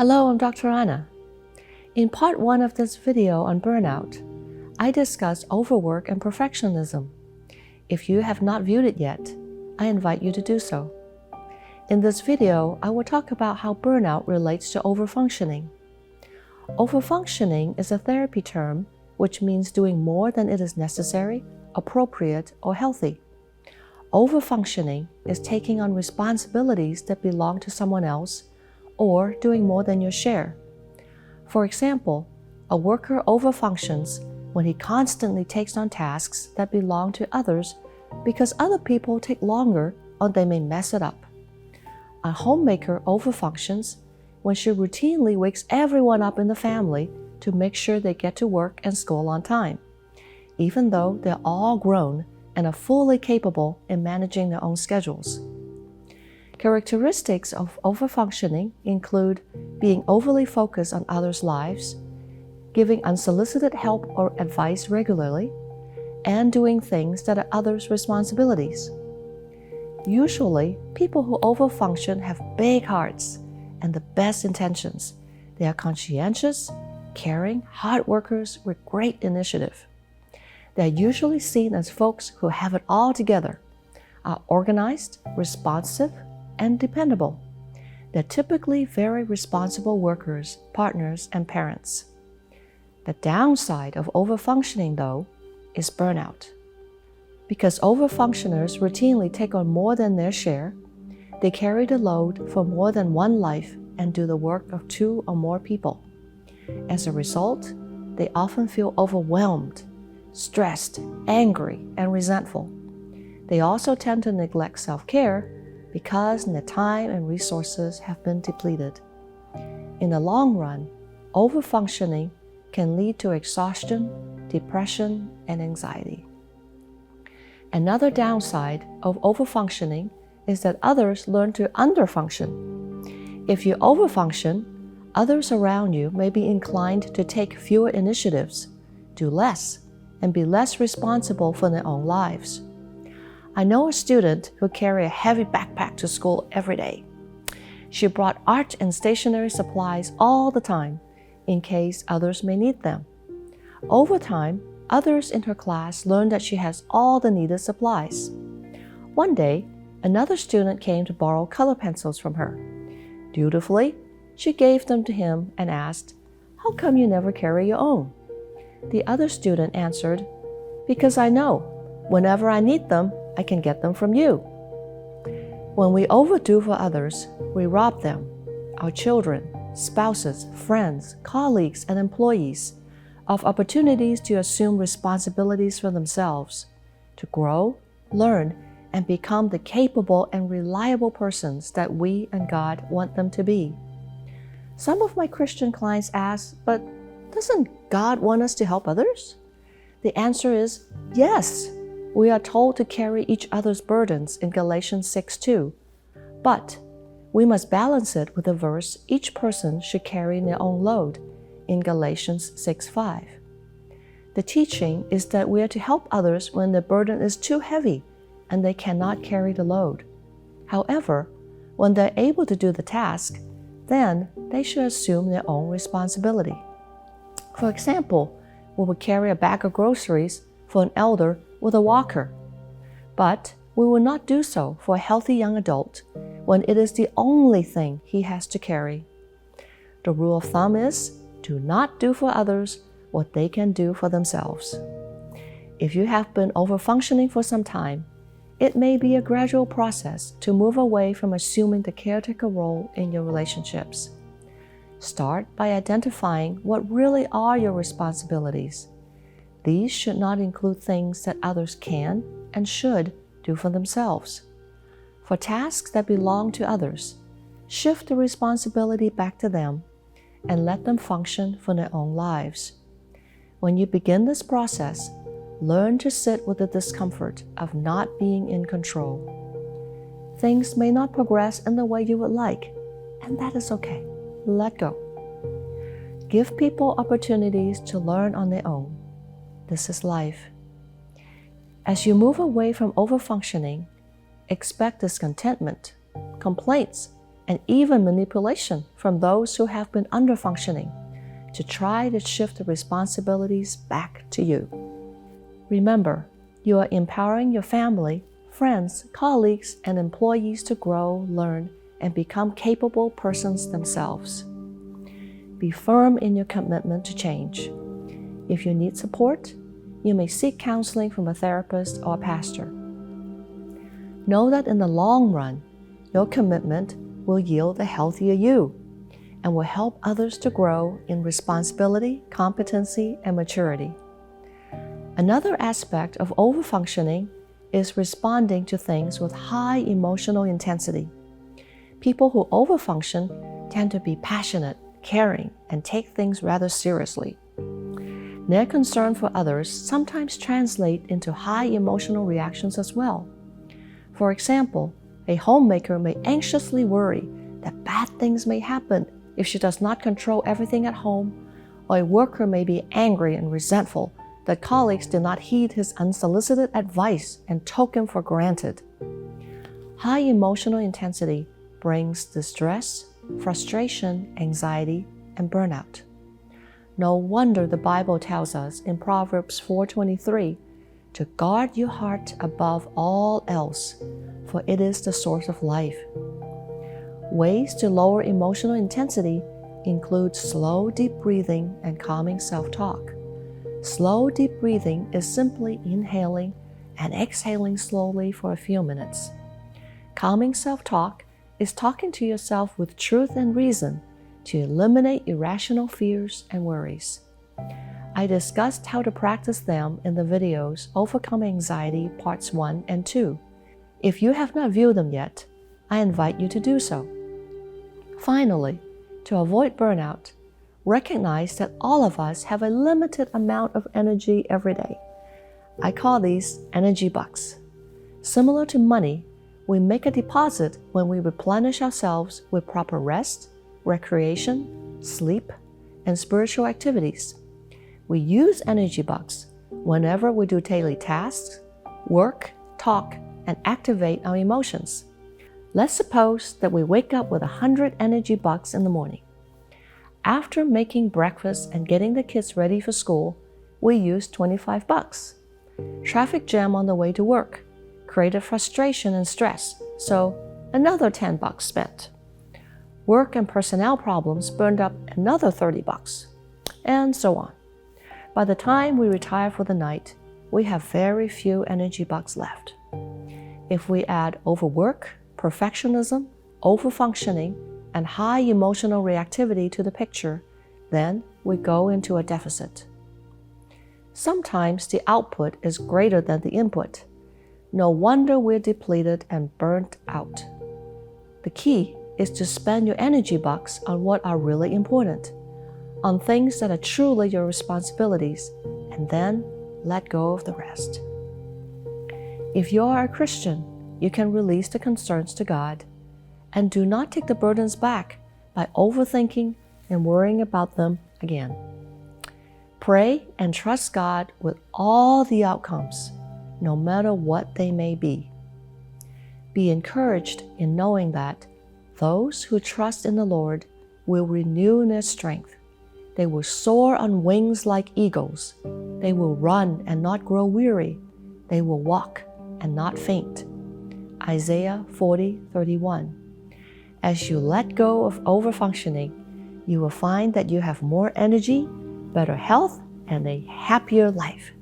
Hello, I'm Dr. Anna. In part 1 of this video on burnout, I discussed overwork and perfectionism. If you have not viewed it yet, I invite you to do so. In this video, I will talk about how burnout relates to overfunctioning. Overfunctioning is a therapy term which means doing more than it is necessary, appropriate, or healthy. Overfunctioning is taking on responsibilities that belong to someone else or doing more than your share. For example, a worker overfunctions when he constantly takes on tasks that belong to others because other people take longer or they may mess it up. A homemaker overfunctions when she routinely wakes everyone up in the family to make sure they get to work and school on time, even though they're all grown and are fully capable in managing their own schedules. Characteristics of overfunctioning include being overly focused on others' lives, giving unsolicited help or advice regularly, and doing things that are others' responsibilities. Usually, people who overfunction have big hearts and the best intentions. They are conscientious, caring, hard workers with great initiative. They are usually seen as folks who have it all together, are organized, responsive, and dependable. They're typically very responsible workers, partners, and parents. The downside of overfunctioning, though, is burnout. Because overfunctioners routinely take on more than their share, they carry the load for more than one life and do the work of 2 or more people. As a result, they often feel overwhelmed, stressed, angry, and resentful. They also tend to neglect self-care because their time and resources have been depleted. In the long run, overfunctioning can lead to exhaustion, depression, and anxiety. Another downside of overfunctioning is that others learn to underfunction. If you overfunction, others around you may be inclined to take fewer initiatives, do less, and be less responsible for their own lives. I know a student who carried a heavy backpack to school every day. She brought art and stationery supplies all the time in case others may need them. Over time, others in her class learned that she has all the needed supplies. One day, another student came to borrow color pencils from her. Dutifully, she gave them to him and asked, "How come you never carry your own?" The other student answered, "Because I know, whenever I need them, I can get them from you." When we overdo for others, we rob them, our children, spouses, friends, colleagues, and employees, of opportunities to assume responsibilities for themselves, to grow, learn, and become the capable and reliable persons that we and God want them to be. Some of my Christian clients ask, but doesn't God want us to help others? The answer is yes. We are told to carry each other's burdens in Galatians 6:2, but we must balance it with the verse each person should carry their own load in Galatians 6:5. The teaching is that we are to help others when the burden is too heavy and they cannot carry the load. However, when they're able to do the task, then they should assume their own responsibility. For example, we would carry a bag of groceries for an elder with a walker, but we will not do so for a healthy young adult when it is the only thing he has to carry. The rule of thumb is, do not do for others what they can do for themselves. If you have been overfunctioning for some time, it may be a gradual process to move away from assuming the caretaker role in your relationships. Start by identifying what really are your responsibilities. These should not include things that others can and should do for themselves. For tasks that belong to others, shift the responsibility back to them and let them function for their own lives. When you begin this process, learn to sit with the discomfort of not being in control. Things may not progress in the way you would like, and that is okay. Let go. Give people opportunities to learn on their own. This is life. As you move away from overfunctioning, expect discontentment, complaints, and even manipulation from those who have been under-functioning to try to shift the responsibilities back to you. Remember, you are empowering your family, friends, colleagues, and employees to grow, learn, and become capable persons themselves. Be firm in your commitment to change. If you need support, you may seek counseling from a therapist or a pastor. Know that in the long run, your commitment will yield a healthier you and will help others to grow in responsibility, competency, and maturity. Another aspect of overfunctioning is responding to things with high emotional intensity. People who overfunction tend to be passionate, caring, and take things rather seriously. Their concern for others sometimes translate into high emotional reactions as well. For example, a homemaker may anxiously worry that bad things may happen if she does not control everything at home, or a worker may be angry and resentful that colleagues did not heed his unsolicited advice and took him for granted. High emotional intensity brings distress, frustration, anxiety, and burnout. No wonder the Bible tells us in Proverbs 4:23 to guard your heart above all else, for it is the source of life. Ways to lower emotional intensity include slow, deep breathing and calming self-talk. Slow, deep breathing is simply inhaling and exhaling slowly for a few minutes. Calming self-talk is talking to yourself with truth and reason to eliminate irrational fears and worries. I discussed how to practice them in the videos Overcome Anxiety Parts 1 and 2. If you have not viewed them yet, I invite you to do so. Finally, to avoid burnout, recognize that all of us have a limited amount of energy every day. I call these energy bucks. Similar to money, we make a deposit when we replenish ourselves with proper rest, recreation, sleep, and spiritual activities. We use energy bucks whenever we do daily tasks, work, talk, and activate our emotions. Let's suppose that we wake up with 100 energy bucks in the morning. After making breakfast and getting the kids ready for school, we use 25 bucks. Traffic jam on the way to work created frustration and stress, so another 10 bucks spent. Work and personnel problems burned up another 30 bucks, and so on. By the time we retire for the night, we have very few energy bucks left. If we add overwork, perfectionism, overfunctioning, and high emotional reactivity to the picture, then we go into a deficit. Sometimes the output is greater than the input. No wonder we're depleted and burnt out. The key is to spend your energy bucks on what are really important, on things that are truly your responsibilities, and then let go of the rest. If you are a Christian, you can release the concerns to God, and do not take the burdens back by overthinking and worrying about them again. Pray and trust God with all the outcomes, no matter what they may be. Be encouraged in knowing that those who trust in the Lord will renew their strength. They will soar on wings like eagles. They will run and not grow weary. They will walk and not faint. Isaiah 40:31. As you let go of overfunctioning, you will find that you have more energy, better health, and a happier life.